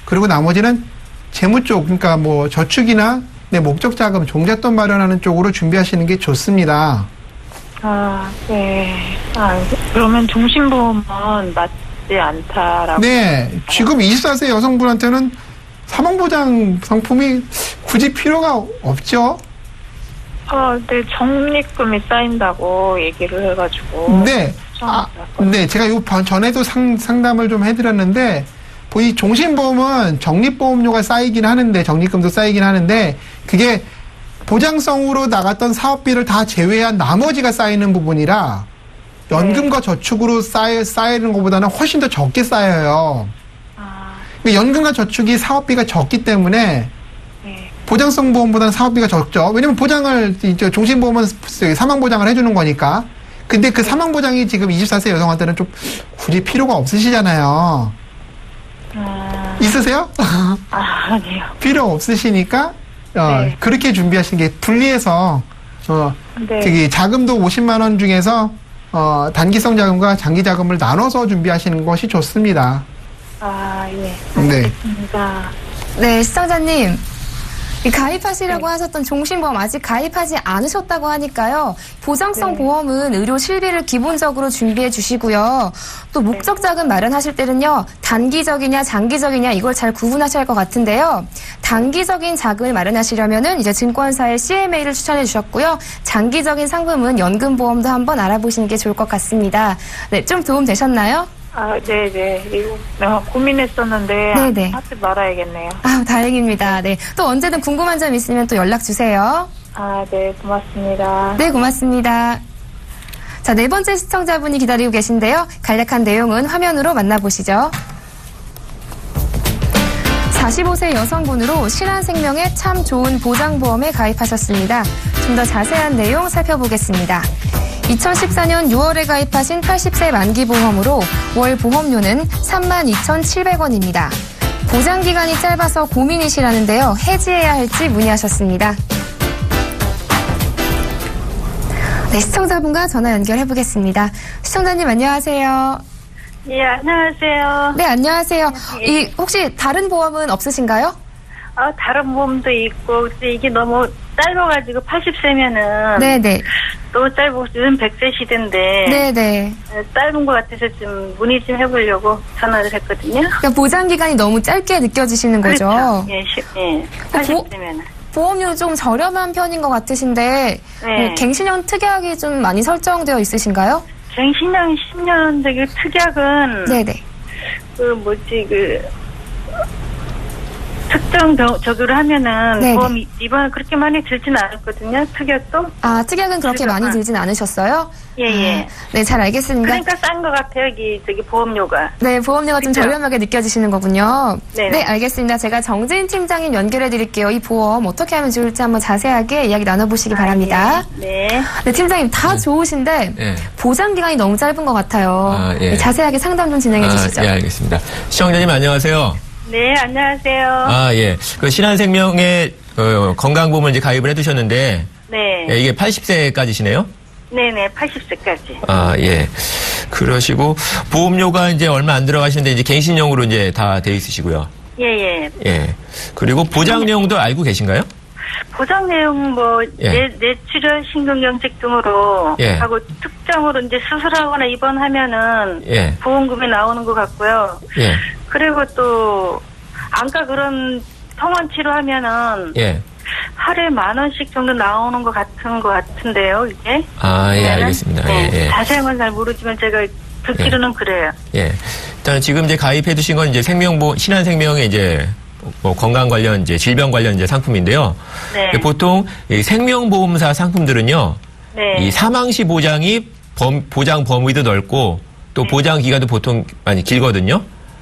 D: 그리고 나머지는 재무 쪽, 그러니까 뭐 저축이나 내 목적 자금, 종잣돈 마련하는 쪽으로 준비하시는 게 좋습니다.
F: 네. 그러면 종신보험은 맞지 않다라고.
D: 네. 지금 24세 여성분한테는 사망보장 상품이 굳이 필요가 없죠?
F: 네. 적립금이 쌓인다고 얘기를 해가지고.
D: 네. 네. 제가 전에도 상담을 좀 해드렸는데, 이 종신보험은 적립보험료가 쌓이긴 하는데, 적립금도 쌓이긴 하는데, 그게 보장성으로 나갔던 사업비를 다 제외한 나머지가 쌓이는 부분이라, 연금과 저축으로 쌓이는 것보다는 훨씬 더 적게 쌓여요. 그러니까 연금과 저축이 사업비가 적기 때문에, 보장성 보험보다는 사업비가 적죠. 왜냐면 종신보험은 사망보장을 해주는 거니까. 근데 그 사망보장이 지금 24세 여성한테는 좀 굳이 필요가 없으시잖아요. 있으세요?
F: 아니요.
D: 필요 없으시니까
F: 네.
D: 그렇게 준비하시는 게 분리해서
F: 네.
D: 자금도 50만 원 중에서 단기성 자금과 장기 자금을 나눠서 준비하시는 것이 좋습니다.
F: 예.
D: 네.
F: 알겠습니다.
B: 네, 시청자님. 가입하시려고 하셨던 종신보험 아직 가입하지 않으셨다고 하니까요. 보장성 보험은 의료 실비를 기본적으로 준비해 주시고요. 또 목적 자금 마련하실 때는요. 단기적이냐 장기적이냐 이걸 잘 구분하셔야 할 것 같은데요. 단기적인 자금을 마련하시려면은 이제 증권사의 CMA를 추천해 주셨고요. 장기적인 상품은 연금보험도 한번 알아보시는 게 좋을 것 같습니다. 네, 좀 도움 되셨나요?
F: 네네. 이거 내가 고민했었는데
B: 네네.
F: 하지 말아야겠네요.
B: 다행입니다. 네, 또 언제든 궁금한 점 있으면 또 연락 주세요.
F: 네, 고맙습니다.
B: 네, 고맙습니다. 자, 네 번째 시청자분이 기다리고 계신데요. 간략한 내용은 화면으로 만나보시죠. 45세 여성분으로 신한생명에 참 좋은 보장보험에 가입하셨습니다. 좀 더 자세한 내용 살펴보겠습니다. 2014년 6월에 가입하신 80세 만기보험으로 월 보험료는 32,700원입니다. 보장기간이 짧아서 고민이시라는데요. 해지해야 할지 문의하셨습니다. 네, 시청자분과 전화 연결해보겠습니다. 시청자님 안녕하세요.
F: 예, 안녕하세요.
B: 네, 안녕하세요. 혹시 다른 보험은 없으신가요?
F: 다른 보험도 있고, 근데 이게 너무 짧아가지고 80세면은.
B: 네네.
F: 너무 짧고, 요즘 100세 시대인데.
B: 네네.
F: 짧은 것 같아서 좀 문의 좀 해보려고 전화를 했거든요.
B: 그러니까 보장기간이 너무 짧게 느껴지시는 거죠?
F: 그렇죠. 예, 80세면은.
B: 보험료 좀 저렴한 편인 것 같으신데,
F: 네.
B: 갱신형 특약이 좀 많이 설정되어 있으신가요?
F: 갱신형 10년 되게 특약은.
B: 네네.
F: 특정 적용을 하면은
B: 네네.
F: 보험 이번에 그렇게 많이 들지는 않았거든요. 특약도.
B: 아, 특약은 그렇게 많이 들진 않으셨어요?
F: 예.
B: 네, 잘 알겠습니다.
F: 그러니까 싼 것 같아요. 저기 보험료가.
B: 네, 보험료가 좀
F: 그렇죠?
B: 저렴하게 느껴지시는 거군요.
F: 네네.
B: 네, 알겠습니다. 제가 정재인 팀장님 연결해 드릴게요. 이 보험 어떻게 하면 좋을지 한번 자세하게 이야기 나눠보시기 바랍니다.
F: 네.
B: 네, 팀장님 다 좋으신데
C: 네.
B: 보장 기간이 너무 짧은 것 같아요.
C: 아, 예.
B: 네, 자세하게 상담 좀 진행해 주시죠.
C: 예, 알겠습니다. 시청자님 안녕하세요.
F: 네, 안녕하세요.
C: 예. 그 신한생명에 건강보험을 이제 가입을 해두셨는데,
F: 네.
C: 예, 이게 80세까지시네요?
F: 네네, 80세까지.
C: 예. 그러시고, 보험료가 이제 얼마 안 들어가시는데, 이제 갱신형으로 이제 다 돼 있으시고요.
F: 예.
C: 예. 그리고 보장 내용도 알고 계신가요?
F: 보장 내용 뇌출혈 심근경색 등으로
C: 예.
F: 하고 특정으로 이제 수술하거나 입원하면은
C: 예.
F: 보험금이 나오는 것 같고요.
C: 예.
F: 그리고 또 안과 그런 성원 치료하면은
C: 예.
F: 하루에 10,000원씩 정도 나오는 것 같은데요, 이게.
C: 예, 알겠습니다. 예.
F: 자세한 건 잘 모르지만 제가 듣기로는 그래요.
C: 예. 일단 지금 이제 가입해 두신 건 이제 신한생명의 이제 뭐 건강 관련 이제 질병 관련 이제 상품인데요.
F: 네.
C: 보통 이 생명보험사 상품들은요.
F: 네.
C: 이 사망 시 보장이 보장 범위도 넓고 또 보장 기간도 보통 많이 길거든요.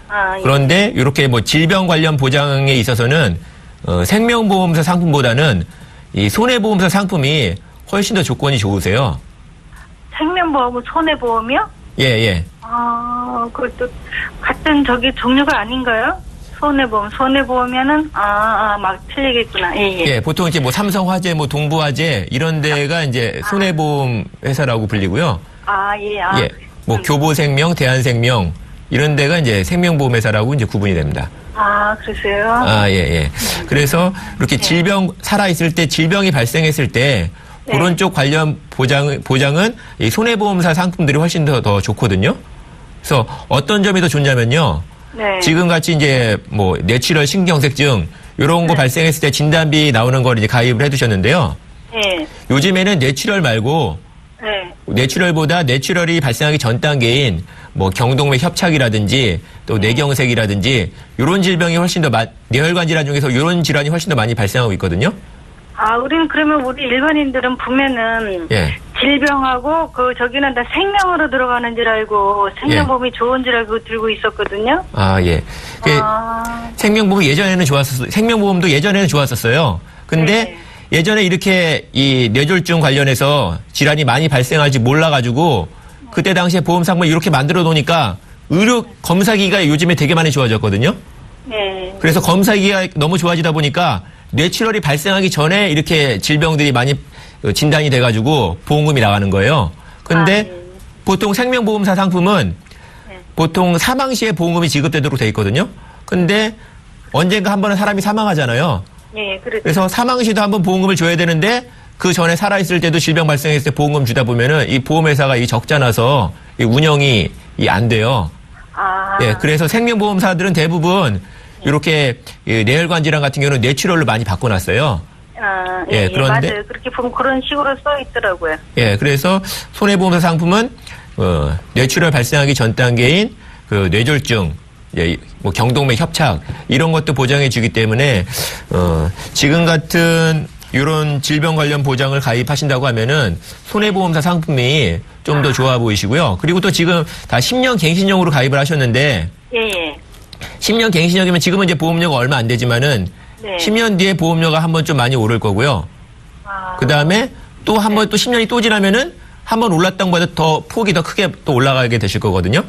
F: 예.
C: 그런데 이렇게 뭐 질병 관련 보장에 있어서는 생명보험사 상품보다는 이 손해보험사 상품이 훨씬 더 조건이 좋으세요.
F: 생명보험은 손해보험이요?
C: 예.
F: 그것도 같은 종류가 아닌가요? 손해보험이면은 막 틀리겠구나. 예.
C: 보통 이제 뭐 삼성화재, 뭐 동부화재 이런 데가 이제 손해보험 회사라고 불리고요.
F: 예.
C: 뭐 교보생명, 대한생명 이런 데가 이제 생명보험 회사라고 이제 구분이 됩니다.
F: 그러세요?
C: 예. 그래서 이렇게 살아있을 때 질병이 발생했을 때 그런 쪽 관련 보장은 이 손해보험사 상품들이 훨씬 더 좋거든요. 그래서 어떤 점이 더 좋냐면요.
F: 네.
C: 지금 같이 이제 뭐 뇌출혈 심경색증 이런 거 발생했을 때 진단비 나오는 걸 이제 가입을 해두셨는데요.
F: 네.
C: 요즘에는 뇌출혈 말고 뇌출혈보다 뇌출혈이 발생하기 전 단계인 뭐 경동맥 협착이라든지 또 뇌경색이라든지 이런 질병이 훨씬 더 뇌혈관 질환 중에서 이런 질환이 훨씬 더 많이 발생하고 있거든요.
F: 우리는 그러면 우리 일반인들은 보면은 질병하고 저기는 다 생명으로 들어가는 줄 알고 생명보험이 좋은 줄 알고 들고 있었거든요.
C: 예. 생명보험도 예전에는 좋았었어요. 근데 예전에 이렇게 이 뇌졸중 관련해서 질환이 많이 발생할지 몰라가지고 그때 당시에 보험 상품을 이렇게 만들어 놓으니까 의료 검사기가 요즘에 되게 많이 좋아졌거든요.
F: 네.
C: 그래서 검사기가 너무 좋아지다 보니까 뇌출혈이 발생하기 전에 이렇게 질병들이 많이 진단이 돼가지고 보험금이 나가는 거예요. 근데 보통 생명보험사 상품은 보통 사망 시에 보험금이 지급되도록 돼 있거든요. 근데 언젠가 한 번은 사람이 사망하잖아요.
F: 네, 그렇죠.
C: 그래서 사망 시도 한번 보험금을 줘야 되는데 그 전에 살아있을 때도 질병 발생했을 때 보험금 주다 보면은 이 보험회사가 이 적자 나서 이 운영이 안 돼요. 그래서 생명보험사들은 대부분 이렇게 뇌혈관 질환 같은 경우는 뇌출혈로 많이 바꿔놨어요. 그런데
F: 맞아요. 그렇게 보면 그런 식으로 써 있더라고요.
C: 그래서 손해보험사 상품은 뇌출혈 발생하기 전 단계인 그 뇌졸중, 뭐 경동맥 협착 이런 것도 보장해주기 때문에 지금 같은 이런 질병 관련 보장을 가입하신다고 하면은 손해보험사 상품이 좀 더 좋아 보이시고요. 그리고 또 지금 다 10년 갱신형으로 가입을 하셨는데
F: 예.
C: 10년 갱신형이면 지금은 이제 보험료가 얼마 안 되지만은
F: 네.
C: 10년 뒤에 보험료가 한번 좀 많이 오를 거고요. 그 다음에 또 한 번 또 10년이 또 지나면은 한 번 올랐던 것보다 더 폭이 더 크게 또 올라가게 되실 거거든요.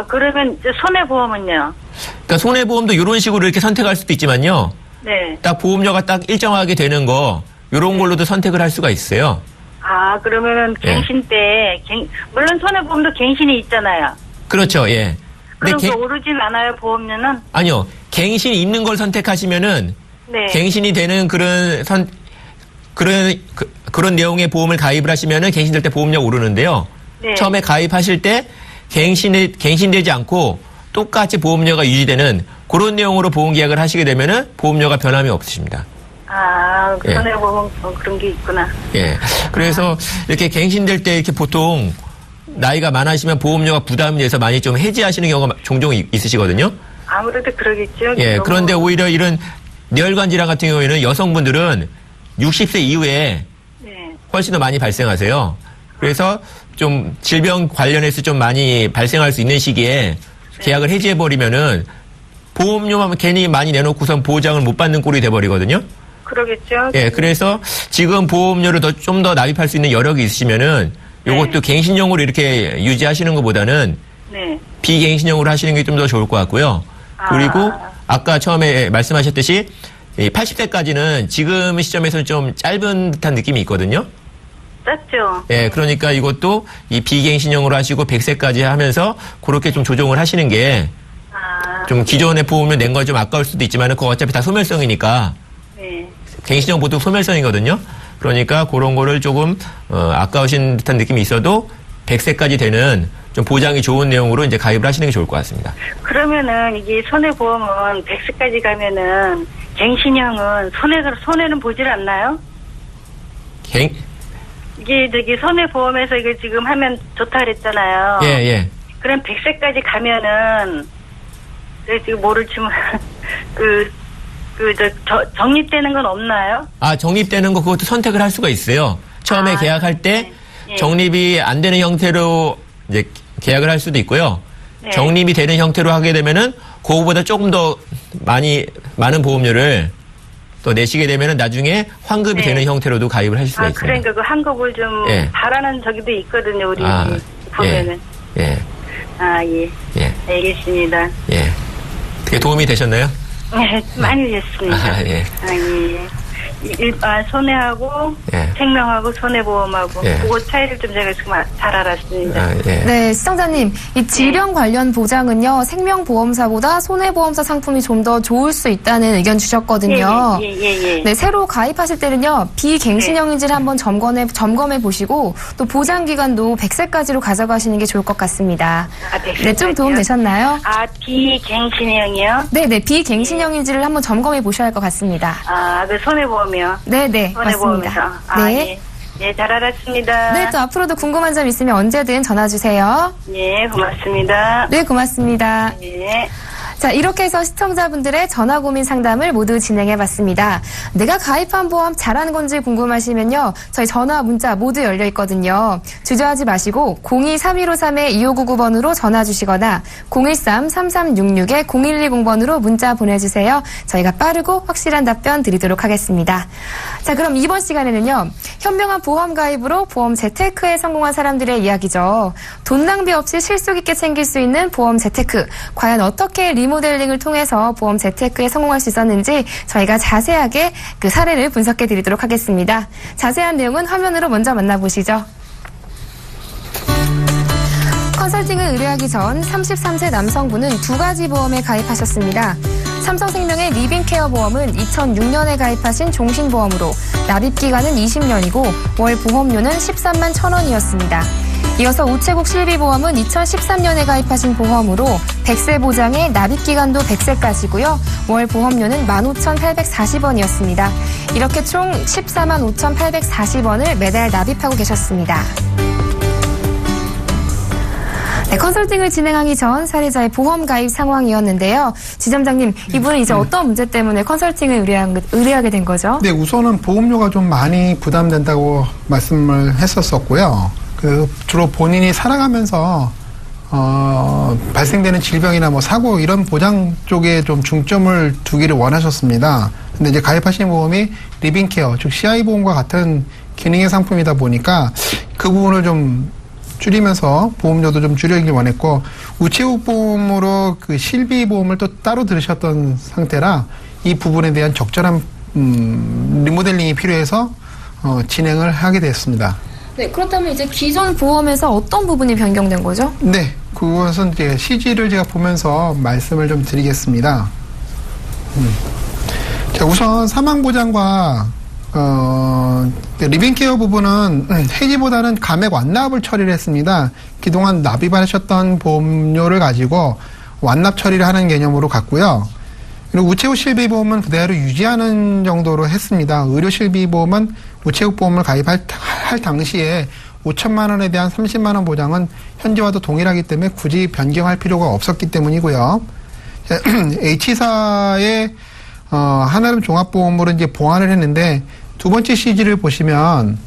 F: 그러면 이제 손해보험은요?
C: 그러니까 손해보험도 이런 식으로 이렇게 선택할 수도 있지만요.
F: 네.
C: 딱 보험료가 딱 일정하게 되는 거 이런 걸로도 선택을 할 수가 있어요.
F: 그러면은 갱신 때 물론 손해보험도 갱신이 있잖아요.
C: 그렇죠. 예.
F: 그럼 오르진 않아요, 보험료는?
C: 아니요. 갱신이 있는 걸 선택하시면은
F: 네.
C: 갱신이 되는 그런 내용의 보험을 가입을 하시면은 갱신될 때 보험료 오르는데요.
F: 네.
C: 처음에 가입하실 때 갱신되지 않고 똑같이 보험료가 유지되는 그런 내용으로 보험 계약을 하시게 되면은 보험료가 변함이 없으십니다.
F: 그 손해보험 그런 게 있구나.
C: 예. 그래서 이렇게 갱신될 때 이렇게 보통 나이가 많으시면 보험료가 부담이 돼서 많이 좀 해지하시는 경우가 종종 있으시거든요.
F: 아무래도 그러겠죠.
C: 예. 그런데 오히려 이런 뇌혈관 질환 같은 경우에는 여성분들은 60세 이후에 훨씬 더 많이 발생하세요. 그래서 좀 질병 관련해서 좀 많이 발생할 수 있는 시기에 계약을 해지해버리면은 보험료만 괜히 많이 내놓고선 보장을 못 받는 꼴이 돼버리거든요.
F: 그러겠죠.
C: 예, 그래서 지금 보험료를 좀 더 납입할 수 있는 여력이 있으시면은 요것도 갱신형으로 이렇게 유지하시는 것보다는 비갱신형으로 하시는 게 좀 더 좋을 것 같고요. 그리고 아까 처음에 말씀하셨듯이 80세까지는 지금 시점에서는 좀 짧은 듯한 느낌이 있거든요.
F: 짧죠.
C: 예, 그러니까 이것도 이 비갱신형으로 하시고 100세까지 하면서 그렇게 좀 조정을 하시는 게 좀 기존의 보험료 낸 건 좀 아까울 수도 있지만은 그거 어차피 다 소멸성이니까. 갱신형 보통 소멸성이거든요. 그러니까 그런 거를 조금 아까우신 듯한 느낌이 있어도 100세까지 되는 좀 보장이 좋은 내용으로 이제 가입을 하시는 게 좋을 것 같습니다.
F: 그러면은 이게 손해보험은 100세까지 가면은 갱신형은 손해는 보질 않나요? 이게 손해보험에서 이거 지금 하면 좋다 그랬잖아요.
C: 예.
F: 그럼 100세까지 가면은 지금 모를지만 적립되는 건 없나요?
C: 적립되는 거 그것도 선택을 할 수가 있어요. 처음에 계약할 때 적립이 안 되는 형태로 이제 계약을 할 수도 있고요. 적립이 되는 형태로 하게 되면은 그거보다 조금 더 많은 보험료를 또 내시게 되면은 나중에 환급이 되는 형태로도 가입을 하실 수가 있습니다.
F: 그러니까 그 환급을 좀 바라는 저기도 있거든요, 우리 보면은.
C: 예.
F: 알겠습니다.
C: 예. 그게 도움이 되셨나요?
F: 네, 많이 됐습니다.
C: 예.
F: 손해하고 생명하고 손해보험하고 그거 차이를 좀 제가 지금 잘 알았습니다.
B: 네, 시청자님, 이 질병 관련 보장은요 생명보험사보다 손해보험사 상품이 좀 더 좋을 수 있다는 의견 주셨거든요. 네, 새로 가입하실 때는요 비갱신형인지를 한번 점검해 보시고 또 보장 기간도 100세까지로 가져가시는 게 좋을 것 같습니다.
F: 100세까지요?
B: 네, 좀 도움 되셨나요?
F: 비갱신형이요?
B: 네, 비갱신형인지를 한번 점검해 보셔야 할 것 같습니다.
F: 그 손해보험이요?
B: 네, 맞습니다.
F: 네, 잘 알았습니다.
B: 네, 또 앞으로도 궁금한 점 있으면 언제든 전화 주세요.
F: 네, 고맙습니다.
B: 네, 고맙습니다.
F: 네.
B: 자, 이렇게 해서 시청자분들의 전화 고민 상담을 모두 진행해봤습니다. 내가 가입한 보험 잘하는 건지 궁금하시면요. 저희 전화, 문자 모두 열려 있거든요. 주저하지 마시고 02-3153-2599번으로 전화 주시거나 013-3366-0120번으로 문자 보내주세요. 저희가 빠르고 확실한 답변 드리도록 하겠습니다. 자, 그럼 이번 시간에는요. 현명한 보험 가입으로 보험 재테크에 성공한 사람들의 이야기죠. 돈 낭비 없이 실속 있게 챙길 수 있는 보험 재테크. 과연 어떻게 리모델링을 통해서 보험 재테크에 성공할 수 있었는지 저희가 자세하게 그 사례를 분석해 드리도록 하겠습니다. 자세한 내용은 화면으로 먼저 만나보시죠. 컨설팅을 의뢰하기 전 33세 남성분은 2가지 보험에 가입하셨습니다. 삼성생명의 리빙케어 보험은 2006년에 가입하신 종신보험으로 납입기간은 20년이고 월 보험료는 13만 1,000원이었습니다. 이어서 우체국 실비보험은 2013년에 가입하신 보험으로 100세 보장에 납입기간도 100세까지고요. 월 보험료는 15,840원이었습니다. 이렇게 총 14만 5,840원을 매달 납입하고 계셨습니다. 네, 컨설팅을 진행하기 전 사례자의 보험 가입 상황이었는데요. 지점장님, 이분은 이제 어떤 문제 때문에 컨설팅을 의뢰하게 된 거죠?
D: 네, 우선은 보험료가 좀 많이 부담된다고 말씀을 했었었고요. 주로 본인이 살아가면서 발생되는 질병이나 뭐 사고 이런 보장 쪽에 좀 중점을 두기를 원하셨습니다. 근데 이제 가입하신 보험이 리빙케어, 즉 CI 보험과 같은 기능의 상품이다 보니까 그 부분을 좀 줄이면서 보험료도 좀 줄이길 원했고, 우체국 보험으로 그 실비 보험을 또 따로 들으셨던 상태라 이 부분에 대한 적절한 리모델링이 필요해서 진행을 하게 됐습니다.
B: 네, 그렇다면 이제 기존 보험에서 어떤 부분이 변경된 거죠?
D: 네, 그것은 이제 CG를 제가 보면서 말씀을 좀 드리겠습니다. 자, 우선 사망보장과 리빙케어 부분은 해지보다는 감액 완납을 처리를 했습니다. 그동안 납입하셨던 보험료를 가지고 완납 처리를 하는 개념으로 갔고요. 그리고 우체국 실비보험은 그대로 유지하는 정도로 했습니다. 의료 실비보험은 우체국 보험을 가입할 당시에 5천만 원에 대한 30만 원 보장은 현재와도 동일하기 때문에 굳이 변경할 필요가 없었기 때문이고요. H사의 한아름 종합보험으로 이제 보완을 했는데, 두 번째 CG를 보시면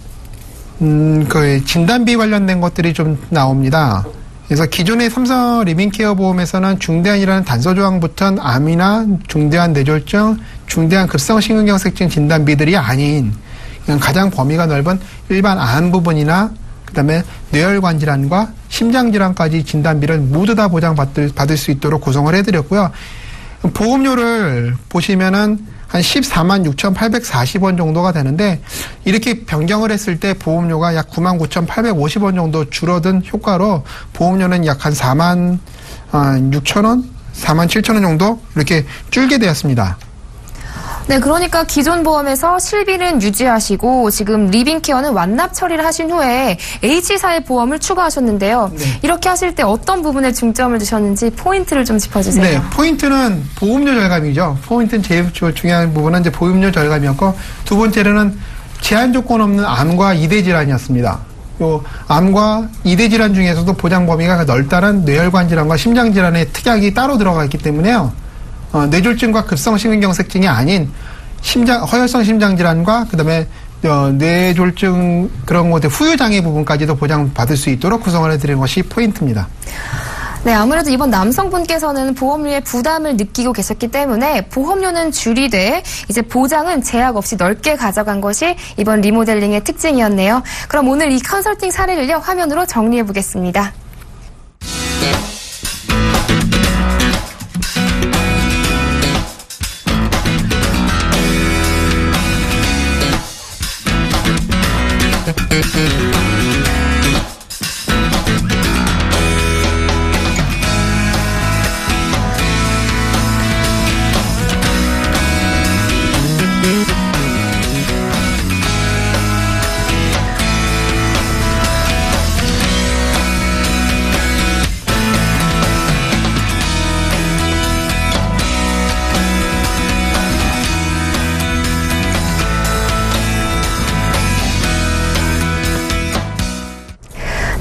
D: 그 진단비 관련된 것들이 좀 나옵니다. 그래서 기존의 삼성 리빙케어 보험에서는 중대한이라는 단서 조항 붙은 암이나 중대한 뇌졸중, 중대한 급성심근경색증 진단비들이 아닌 그냥 가장 범위가 넓은 일반 암 부분이나 그다음에 뇌혈관 질환과 심장 질환까지 진단비를 모두 다 보장받을 수 있도록 구성을 해드렸고요. 보험료를 보시면은 한 14만 6,840원 정도가 되는데, 이렇게 변경을 했을 때 보험료가 약 99,850원 정도 줄어든 효과로 보험료는 약 한 4만 6천원, 4만 7천원 정도 이렇게 줄게 되었습니다.
B: 네, 그러니까 기존 보험에서 실비는 유지하시고 지금 리빙케어는 완납 처리를 하신 후에 H사의 보험을 추가하셨는데요.
D: 네.
B: 이렇게 하실 때 어떤 부분에 중점을 두셨는지 포인트를 좀 짚어주세요.
D: 네, 포인트는 보험료 절감이죠. 포인트는 제일 중요한 부분은 이제 보험료 절감이었고, 두 번째로는 제한 조건 없는 암과 이대 질환이었습니다. 요 암과 이대 질환 중에서도 보장 범위가 넓다는 뇌혈관 질환과 심장 질환의 특약이 따로 들어가 있기 때문에요. 뇌졸중과 급성심근경색증이 아닌 허혈성 심장질환과 그다음에 뇌졸중 그런 것들 후유장애 부분까지도 보장받을 수 있도록 구성을 해드리는 것이 포인트입니다.
B: 네, 아무래도 이번 남성분께서는 보험료에 부담을 느끼고 계셨기 때문에 보험료는 줄이되 이제 보장은 제약 없이 넓게 가져간 것이 이번 리모델링의 특징이었네요. 그럼 오늘 이 컨설팅 사례를요, 화면으로 정리해 보겠습니다.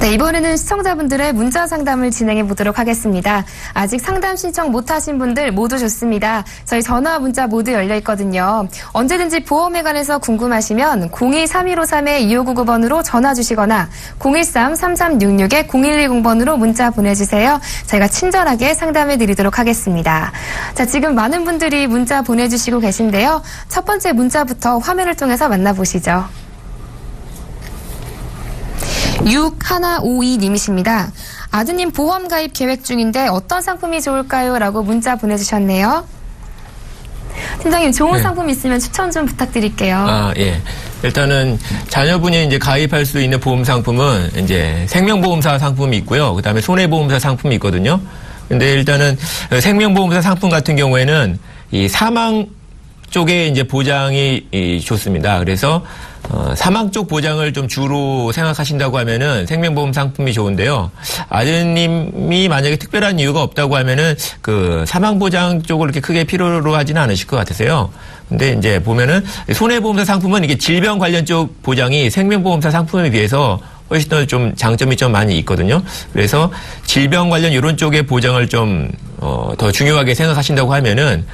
B: 네, 이번에는 시청자분들의 문자 상담을 진행해 보도록 하겠습니다. 아직 상담 신청 못하신 분들 모두 좋습니다. 저희 전화 문자 모두 열려 있거든요. 언제든지 보험에 관해서 궁금하시면 02-3153-2599번으로 전화 주시거나 013-3366-0110번으로 문자 보내주세요. 저희가 친절하게 상담해 드리도록 하겠습니다. 자, 지금 많은 분들이 문자 보내주시고 계신데요. 첫 번째 문자부터 화면을 통해서 만나보시죠. 6152님이십니다. 아드님 보험 가입 계획 중인데 어떤 상품이 좋을까요? 라고 문자 보내주셨네요. 팀장님, 좋은 상품 있으면 추천 좀 부탁드릴게요.
C: 예. 일단은 자녀분이 이제 가입할 수 있는 보험 상품은 이제 생명보험사 상품이 있고요. 그다음에 손해보험사 상품이 있거든요. 근데 일단은 생명보험사 상품 같은 경우에는 이 사망 쪽에 이제 보장이 좋습니다. 그래서 사망 쪽 보장을 좀 주로 생각하신다고 하면은 생명보험 상품이 좋은데요. 아드님이 만약에 특별한 이유가 없다고 하면은 그 사망 보장 쪽을 이렇게 크게 필요로 하지는 않으실 것 같으세요. 근데 이제 보면은 손해보험사 상품은 이게 질병 관련 쪽 보장이 생명보험사 상품에 비해서 훨씬 더 좀 장점이 좀 많이 있거든요. 그래서 질병 관련 이런 쪽의 보장을 좀 더 중요하게 생각하신다고 하면은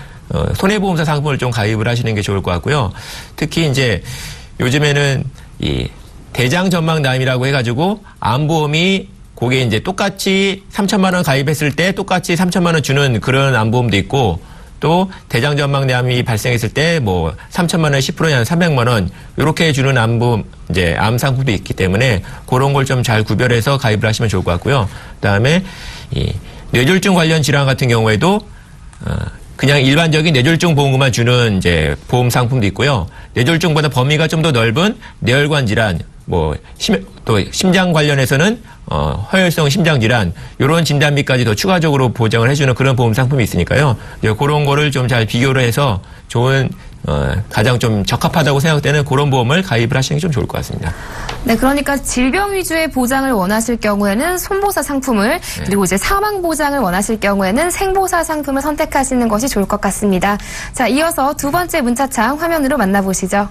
C: 손해보험사 상품을 좀 가입을 하시는 게 좋을 것 같고요. 특히 이제 요즘에는 이 대장전망암이라고 해가지고 암보험이 그게 이제 똑같이 3천만 원 가입했을 때 똑같이 3천만 원 주는 그런 암보험도 있고, 또 대장전망암이 발생했을 때 뭐 3천만 원 10%냐 300만 원 이렇게 주는 암보험 이제 암 상품도 있기 때문에 그런 걸 좀 잘 구별해서 가입을 하시면 좋을 것 같고요. 그다음에 이 뇌졸중 관련 질환 같은 경우에도 그냥 일반적인 뇌졸중 보험금만 주는 이제 보험 상품도 있고요. 뇌졸중보다 범위가 좀 더 넓은 뇌혈관 질환, 또 심장 관련해서는 허혈성 심장 질환 이런 진단비까지 더 추가적으로 보장을 해주는 그런 보험 상품이 있으니까요. 이제 그런 거를 좀 잘 비교를 해서 좋은 가장 좀 적합하다고 생각되는 그런 보험을 가입을 하시는 게 좀 좋을 것 같습니다.
B: 네, 그러니까 질병 위주의 보장을 원하실 경우에는 손보사 상품을, 그리고 이제 사망 보장을 원하실 경우에는 생보사 상품을 선택하시는 것이 좋을 것 같습니다. 자, 이어서 두 번째 문자창 화면으로 만나보시죠.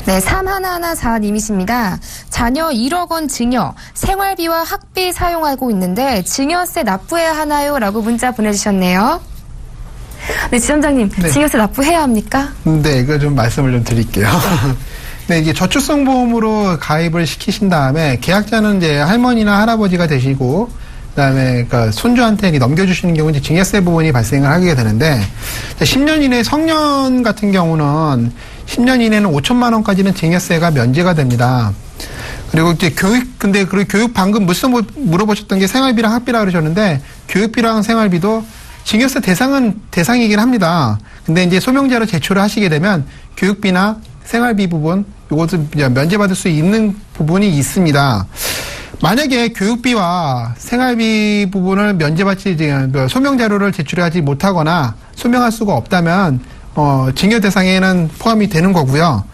B: 네, 3114님이십니다. 자녀 1억 원 증여, 생활비와 학비 사용하고 있는데 증여세 납부해야 하나요? 라고 문자 보내주셨네요. 네, 지점장님,
D: 네.
B: 증여세 납부해야 합니까?
D: 네, 이거 좀 말씀을 좀 드릴게요. 네, 이게 저축성 보험으로 가입을 시키신 다음에 계약자는 이제 할머니나 할아버지가 되시고, 그다음에 그러니까 손주한테 넘겨주시는 경우 이제 증여세 부분이 발생을 하게 되는데, 10년 이내 성년 같은 경우는 10년 이내는 5천만 원까지는 증여세가 면제가 됩니다. 그리고 이제 근데 그 교육 방금 물어보셨던 게 생활비랑 학비라 그러셨는데, 교육비랑 생활비도 증여세 대상이긴 합니다. 근데 이제 소명자로 제출을 하시게 되면 교육비나 생활비 부분, 이것을 면제받을 수 있는 부분이 있습니다. 만약에 교육비와 생활비 부분을 면제받지, 소명자료를 제출하지 못하거나 소명할 수가 없다면, 증여 대상에는 포함이 되는 거고요.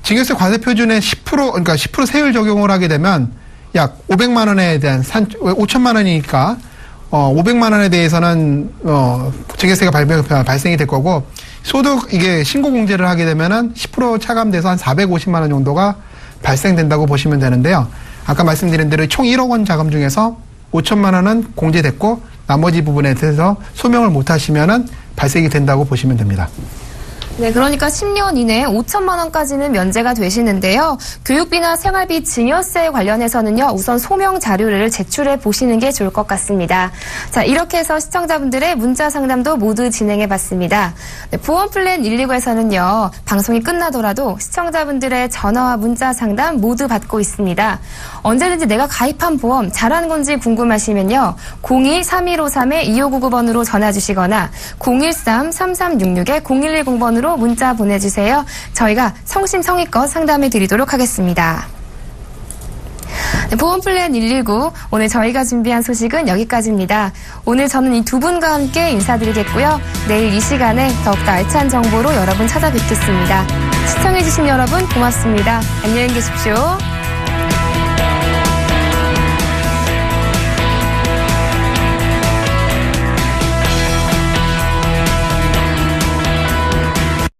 D: 증여세 과세 표준의 10%, 10% 세율 적용을 하게 되면 약 500만 원에 대한 5천만 원이니까, 500만 원에 대해서는, 증여세가 발생이 될 거고, 이게 신고 공제를 하게 되면은 10% 차감돼서 한 450만 원 정도가 발생된다고 보시면 되는데요. 아까 말씀드린 대로 총 1억 원 자금 중에서 5천만 원은 공제됐고, 나머지 부분에 대해서 소명을 못 하시면은 발생이 된다고 보시면 됩니다.
B: 네, 그러니까 10년 이내에 5천만 원까지는 면제가 되시는데요. 교육비나 생활비 증여세 관련해서는요, 우선 소명 자료를 제출해 보시는 게 좋을 것 같습니다. 자, 이렇게 해서 시청자분들의 문자 상담도 모두 진행해 봤습니다. 네, 보험플랜 119에서는요, 방송이 끝나더라도 시청자분들의 전화와 문자 상담 모두 받고 있습니다. 언제든지 내가 가입한 보험 잘한 건지 궁금하시면요, 02-3153-2599번으로 전화 주시거나 013-3366-0110번으로 문자 보내주세요. 저희가 성심성의껏 상담해 드리도록 하겠습니다. 네, 보험플랜 119, 오늘 저희가 준비한 소식은 여기까지입니다. 오늘 저는 이 두 분과 함께 인사드리겠고요. 내일 이 시간에 더욱더 알찬 정보로 여러분 찾아뵙겠습니다. 시청해주신 여러분 고맙습니다. 안녕히 계십시오.